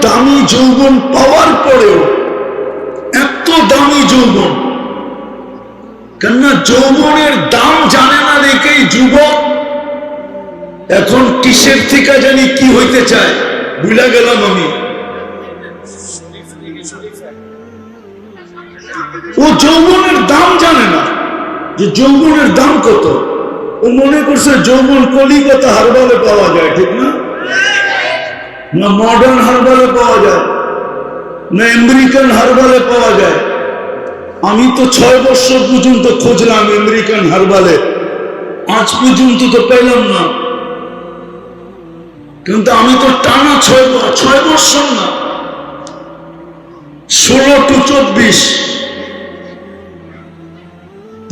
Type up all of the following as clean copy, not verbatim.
দামি যৌবন পাওয়ার পরেও, এত দামি যৌবন, কেননা যৌবনের দাম জানে না রেখেই যুবক এখন কিসের থেকে জানি কি হইতে চায়, ভুলে গেলাম আমি। ও যৌবনের দাম জানে না যে যৌবনের দাম কত। ও মনে করছে যৌবন কলিকাতা হারবালে পাওয়া যায়, ঠিক না? না মডার্ন হারবালে পাওয়া যায়, না আমেরিকান হারবালে পাওয়া যায়। আমি তো 6 বছর পর্যন্ত খুঁজলাম আমেরিকান হারবালে, আজ পর্যন্ত তো পেলাম না। কিন্তু আমি তো টানা 6 বছর না, 16 to 24,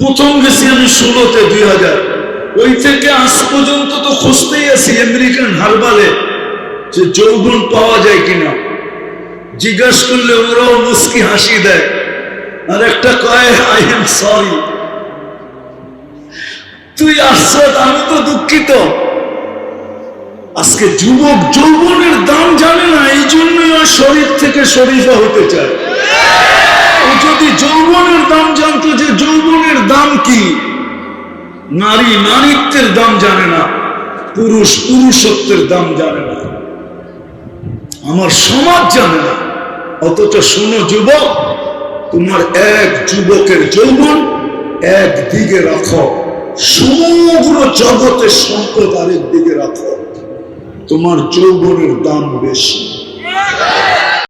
প্রথম গেছি আমি 16-তে 2000, ওই থেকে আজ পর্যন্ত তো খুঁজতেই আছি আমেরিকান হারবালে যে যৌবন পাওয়া যায় কিনা। জিজ্ঞাসা করলে ওরাও মুস্কি হাসি দেয়, আর একটা কয় আই এম সরি। তুই আসছ, আমি তো দুঃখিত। আজকে যুবক যৌবনের দাম জানে না, এই জন্যই ওই শরীর থেকে শরীফা হতে চায়। ও যদি যৌবনের দাম জানতো যে যৌবনের দাম কি, নারী নারীত্বের দাম জানে না, পুরুষ পুরুষত্বের দাম জানে না, আমার সমাজ জানে না। অথচ শোনো যুবক, তোমার এক যুবকের যৌবন একদিকে রাখো, সমগ্র জগতের সম্পদ আরেক দিকে রাখো, তোমার যৌবনের দাম বেশি।